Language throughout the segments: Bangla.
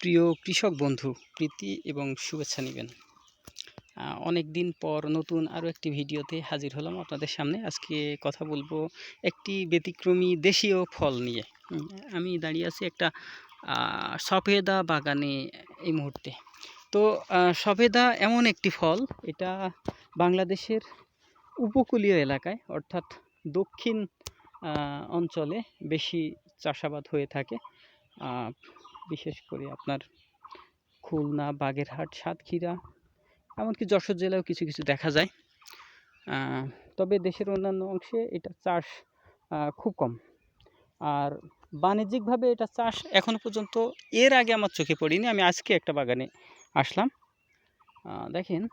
প্রিয় কৃষক বন্ধু, প্রীতি এবং শুভেচ্ছা নিবেন। অনেক দিন পর নতুন আরও একটি ভিডিওতে হাজির হলাম আপনাদের সামনে। আজকে কথা বলবো একটি ব্যতিক্রমী দেশীয় ফল নিয়ে। আমি দাঁড়িয়ে আছি একটা সফেদা বাগানে এই মুহূর্তে। তো সফেদা এমন একটি ফল, এটা বাংলাদেশের উপকূলীয় এলাকায় অর্থাৎ দক্ষিণ অঞ্চলে বেশি চাষাবাদ হয়ে থাকে। বিশেষ করে আপনার খুলনা, বাগেরহাট, সাতক্ষীরা, এমনকি যশোর জেলায়ও কিছু কিছু দেখা যায়। তবে দেশের অন্যান্য অংশে এটা চাষ খুব কম। আর বাণিজ্যিকভাবে এটা চাষ এখনও পর্যন্ত এর আগে আমার চোখে পড়েনি। আমি আজকে একটা বাগানে আসলাম। দেখেন,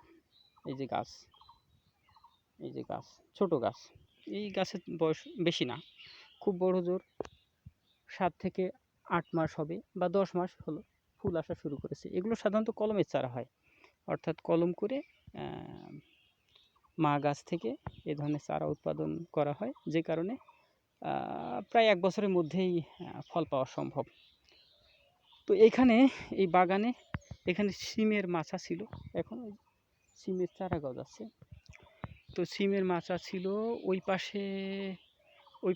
এই যে গাছ, ছোট গাছ। এই গাছের বয়স বেশি না, খুব বড় জোর 7 থেকে 8 মাস হবে বা 10 মাস হলো, ফুল আসা শুরু করেছে। এগুলো সাধারণত কলমের চারা হয়, অর্থাৎ কলম করে মা গাছ থেকে এ ধরনের চারা উৎপাদন করা হয়, যে কারণে প্রায় 1 বছরের মধ্যেই ফল পাওয়া সম্ভব। তো এখানে এই বাগানে এখানে সিমের মাচা ছিল, এখন সিমের চারা গজাচ্ছে। তো সিমের মাচা ছিল, ওই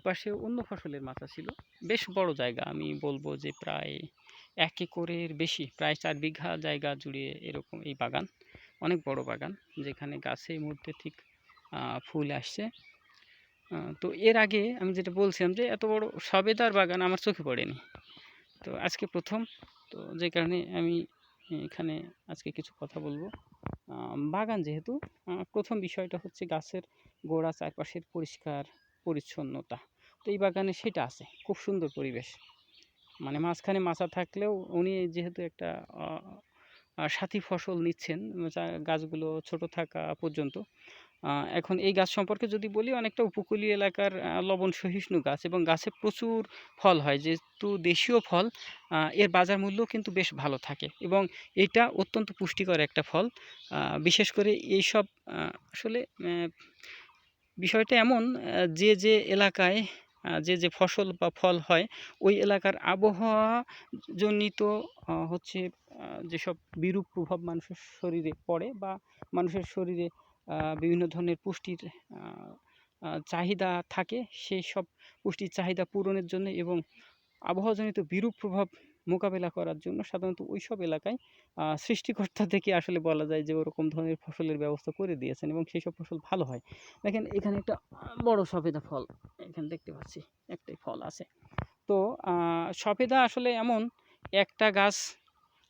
পাশে অন্য ফসলের মাচা ছিল। বেশ বড় জায়গা, আমি বলবো যে প্রায় 1 একরের বেশি, প্রায় 4 বিঘা জায়গা জুড়ে এরকম এই বাগান। অনেক বড় বাগান, যেখানে গাছে এই মুহূর্তে ঠিক ফুল আসছে। তো এর আগে আমি যেটা বলছিলাম যে এত বড় সবেদার বাগান আমার চোখে পড়েনি, তো আজকে প্রথম। তো যে কারণে আমি এখানে আজকে কিছু কথা বলবো। বাগান যেহেতু, প্রথম বিষয়টা হচ্ছে গাছের গোড়া চারপাশের পরিষ্কার পরিচ্ছন্নতা। তো এই বাগানে সেটা আছে, খুব সুন্দর পরিবেশ। মানে মাঝখানে মাচা থাকলেও উনি যেহেতু একটা সাথী ফসল নিচ্ছেন, গাছগুলো ছোট থাকা পর্যন্ত। এখন এই গাছ সম্পর্কে যদি বলি, অনেকটা উপকূলীয় এলাকার লবণ সহিষ্ণু গাছ, এবং গাছে প্রচুর ফল হয়, যেহেতু দেশীয় ফল। এর বাজার মূল্য কিন্তু বেশ ভালো থাকে, এবং এটা অত্যন্ত পুষ্টিকর একটা ফল। বিশেষ করে এইসব আসলে বিষয়টা এমন, যে এলাকায় যে ফসল বা ফল হয়, ওই এলাকার আবহাওয়া জনিত হচ্ছে যেসব বিরূপ প্রভাব মানুষের শরীরে পড়ে, বা মানুষের শরীরে বিভিন্ন ধরনের পুষ্টির চাহিদা থাকে, সেই সব পুষ্টির চাহিদা পূরণের জন্য এবং আবহাওয়াজনিত বিরূপ প্রভাব মোকাবেলা করার জন্য সাধারণত ওইসব এলাকায় সৃষ্টিকর্তা থেকে আসলে বলা যায় যে ওরকম ধরনের ফসলের ব্যবস্থা করে দিয়েছেন, এবং সেই সব ফসল ভালো হয়। দেখেন, এখানে একটা বড় সফেদা ফল এখানে দেখতে পাচ্ছি, একটাই ফল আছে। তো সফেদা আসলে এমন একটা গাছ,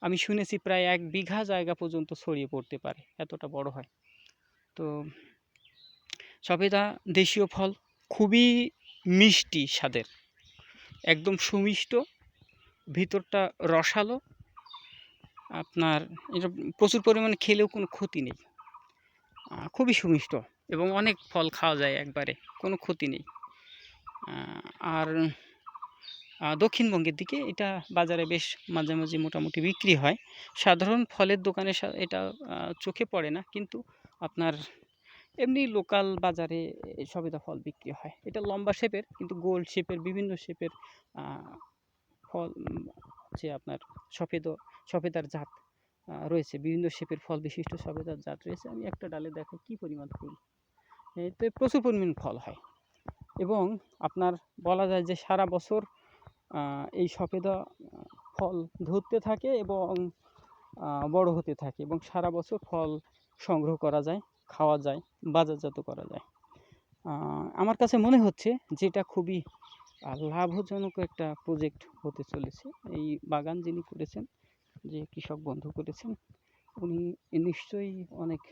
আমি শুনেছি প্রায় 1 বিঘা জায়গা পর্যন্ত ছড়িয়ে পড়তে পারে, এতটা বড় হয়। তো সফেদা দেশীয় ফল, খুবই মিষ্টি স্বাদের, একদম সুমিষ্ট, ভিতরটা রসালো। আপনার এটা প্রচুর পরিমাণে খেলেও কোনো ক্ষতি নেই, খুবই সুমিষ্ট, এবং অনেক ফল খাওয়া যায় একবারে, কোনো ক্ষতি নেই। আর দক্ষিণবঙ্গের দিকে এটা বাজারে বেশ মাঝামাঝি মোটামুটি বিক্রি হয়। সাধারণ ফলের দোকানে এটা চোখে পড়ে না, কিন্তু আপনার এমনি লোকাল বাজারে সবেদা ফল বিক্রি হয়। এটা লম্বা শেপের, কিন্তু গোল শেপের, বিভিন্ন শেপের ফল যে আপনার সফেদার জাত রয়েছে, বিভিন্ন শেপের ফল বিশিষ্ট সবেদার জাত রয়েছে। আমি একটা ডালে দেখো কি পরিমাণ ফুল, এতে প্রচুর পরিমাণ ফল হয়, এবং আপনার বলা যায় যে সারা বছর এই সফেদা ফল ধরতে থাকে এবং বড় হতে থাকে, এবং সারা বছর ফল সংগ্রহ করা যায়, খাওয়া যায়, বাজারজাত করা যায়। আমার কাছে মনে হচ্ছে যে এটা খুবই লাভজনক একটা প্রজেক্ট হতে চলেছে। এই বাগান যিনি করেছেন, যে কৃষক বন্ধু করেছেন, উনি নিশ্চয়ই অনেক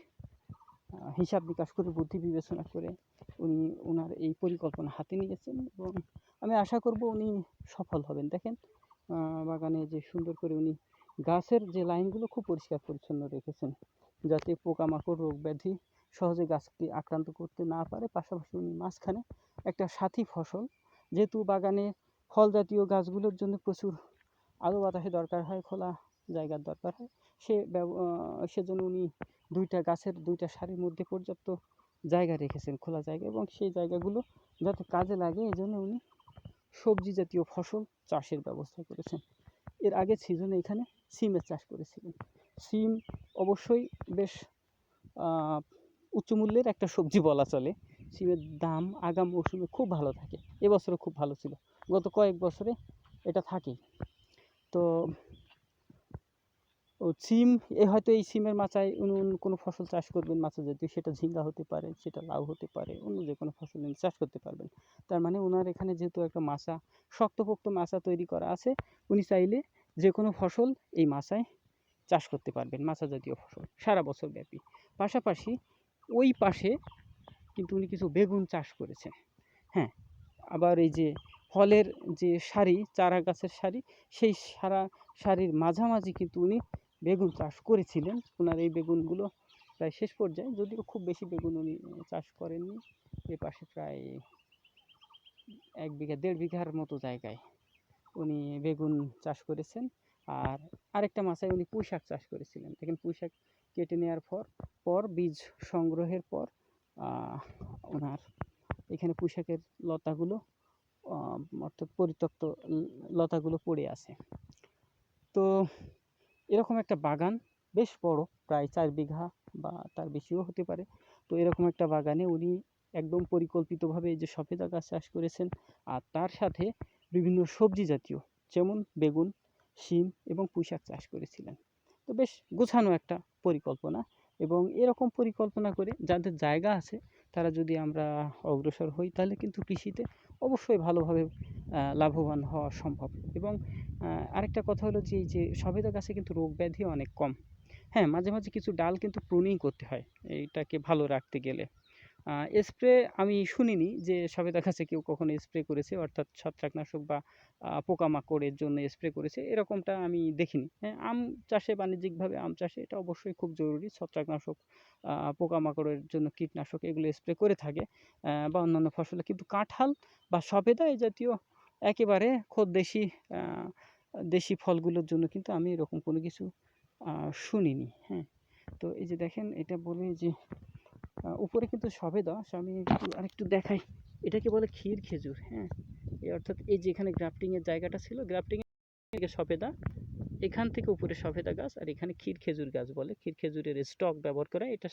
হিসাব নিকাশ করে, বুদ্ধি বিবেচনা করে উনি ওনার এই পরিকল্পনা হাতে নিয়েছেন, এবং আমি আশা করব উনি সফল হবেন। দেখেন, বাগানে যে সুন্দর করে উনি গাছের যে লাইনগুলো খুব পরিষ্কার পরিচ্ছন্ন রেখেছেন, যাতে পোকামাকড়, রোগ ব্যাধি সহজে গাছটি আক্রান্ত করতে না পারে। পাশাপাশি উনি মাঝখানে একটা সাথী ফসল, যেহেতু বাগানে ফল জাতীয় গাছগুলোর জন্য প্রচুর আলো বাতাসের দরকার হয়, খোলা জায়গার দরকার হয়, সেজন্য উনি গাছের 2টা সারির মধ্যে পর্যাপ্ত জায়গা রেখেছেন, খোলা জায়গা, এবং সেই জায়গাগুলো যাতে কাজে লাগে, এই জন্য উনি সবজি জাতীয় ফসল চাষের ব্যবস্থা করেছেন। এর আগের সিজনে এখানে সিমের চাষ করেছিলেন। সিম অবশ্যই বেশ উচ্চ মূল্যের একটা সবজি বলা চলে। সিমের দাম আগাম মৌসুমে খুব ভালো থাকে, এবছরও খুব ভালো ছিল, গত কয়েক বছরে এটা থাকেই। তো সিম হয়তো এই সিমের মাচায় উনি অন্য কোনো ফসল চাষ করবেন মাচা জাতীয়, সেটা ঝিঙ্গা হতে পারে, সেটা লাউ হতে পারে, অন্য যে কোনো ফসল উনি চাষ করতে পারবেন। তার মানে ওনার এখানে যেহেতু একটা মাচা, শক্তপোক্ত মাচা তৈরি করা আছে, উনি চাইলে যে কোনো ফসল এই মাচায় চাষ করতে পারবেন, মাচা জাতীয় ফসল সারা বছর ব্যাপী। পাশাপাশি ওই পাশে কিন্তু উনি কিছু বেগুন চাষ করেছেন। হ্যাঁ, আবার এই যে ফলের যে সারি, চারা গাছের সারি, সেই সারির মাঝামাঝি কিন্তু উনি বেগুন চাষ করেছিলেন। ওনার এই বেগুনগুলো প্রায় শেষ পর্যায়ে, যদিও খুব বেশি বেগুন উনি চাষ করেননি। এ পাশে প্রায় 1 বিঘা 1.5 বিঘার মতো জায়গায় উনি বেগুন চাষ করেছেন। আর আরেকটা মাচায় উনি পুঁই শাক চাষ করেছিলেন। দেখেন পুঁই শাক কেটে নেওয়ার পর বীজ সংগ্রহের পর ওনার এখানে পুঁই শাকের লতাগুলো অর্থাৎ পরিত্যক্ত লতাগুলো পড়ে আছে। তো এরকম একটা বাগান, বেশ বড়, প্রায় 4 বিঘা বা তার বেশিও হতে পারে। তো এরকম একটা বাগানে উনি একদম পরিকল্পিতভাবে এই যে সবেদা গাছ চাষ করেছেন, আর তার সাথে বিভিন্ন সবজি জাতীয়, যেমন বেগুন, শিম এবং পুঁই শাক চাষ করেছিলেন। তো বেশ গোছানো একটা পরিকল্পনা, এবং এরকম পরিকল্পনা করে যাদের জায়গা আছে তারা যদি আমরা অগ্রসর হই, তাহলে কিন্তু কৃষিতে অবশ্যই ভালোভাবে লাভবান হওয়া সম্ভব। এবং আরেকটা কথা হলো যে এই যে সবেদা গাছে কিন্তু রোগ ব্যাধি অনেক কম। হ্যাঁ, মাঝে মাঝে কিছু ডাল কিন্তু প্রুনিং করতে হয় এইটাকে ভালো রাখতে গেলে। স্প্রে আমি শুনিনি যে সবেদা গাছে কেউ কখনো স্প্রে করেছে, অর্থাৎ ছত্রাকনাশক বা পোকামাকড়ের জন্য স্প্রে করেছে, এরকমটা আমি দেখিনি। হ্যাঁ, আম চাষে, বাণিজ্যিকভাবে আম চাষে এটা অবশ্যই খুব জরুরি, ছত্রাকনাশক, পোকামাকড়ের জন্য কীটনাশক এগুলো স্প্রে করে থাকে, বা অন্যান্য ফসলে। কিন্তু কাঁঠাল বা সবেদা এই জাতীয় একেবারে খোদ দেশি ফলগুলোর জন্য কিন্তু আমি এরকম কোনো কিছু শুনিনি। হ্যাঁ, তো এই যে দেখেন, এটা বলে যে উপরে কিন্তু সবেদা, আমি আরেকটু দেখাই, এটাকে বলে ক্ষীর খেজুর। হ্যাঁ, অর্থাৎ এই যে এখানে গ্রাফটিংয়ের জায়গাটা ছিল, গ্রাফটিংয়ের থেকে সবেদা, এখান থেকে উপরে সবেদা গাছ, আর এখানে ক্ষীর খেজুর গাছ বলে, ক্ষীর খেজুরের স্টক ব্যবহার করা, এটা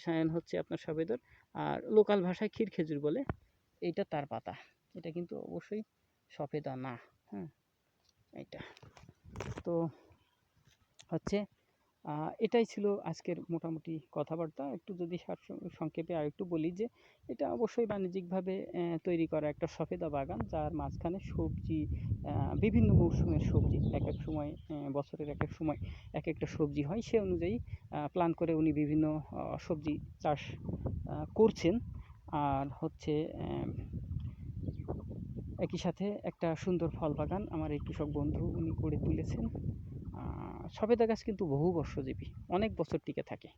সায়ন হচ্ছে আপনার সবেদার, আর লোকাল ভাষায় ক্ষীর খেজুর বলে। এইটা তার পাতা, এটা কিন্তু অবশ্যই সবেদা না। হ্যাঁ, এইটা তো হচ্ছে এটাই ছিল আজকের মোটামুটি কথাবার্তা। একটু যদি সংক্ষেপে আরেকটু বলি যে এটা অবশ্যই বাণিজ্যিকভাবে তৈরি করা একটা সফেদা বাগান, যার মাঝখানে সবজি, বিভিন্ন মৌসুমের সবজি, এক এক সময়, বছরের এক এক সময় এক একটা সবজি হয়, সে অনুযায়ী প্ল্যান করে উনি বিভিন্ন সবজি চাষ করছেন। আর হচ্ছে একই সাথে একটা সুন্দর ফল বাগান আমার এই কৃষক বন্ধু উনি করে তুলেছেন। সবেদা গাছ কিন্তু বহু বর্ষজীবী, অনেক বছর টিকে থাকে,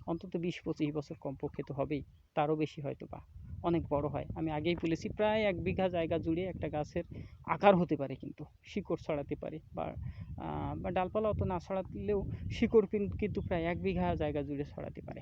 অন্তত 20-25 বছর কমপক্ষে তো হবেই, তারও বেশি হয়তো বা, অনেক বড় হয়। আমি আগেই বলেছি প্রায় 1 বিঘা জায়গা জুড়ে একটা গাছের আকার হতে পারে, কিন্তু শিকড় ছড়াতে পারে, বা ডালপালা অত না ছড়ালেও শিকড় কিন্তু প্রায় 1 বিঘা জায়গা জুড়ে ছড়াতে পারে।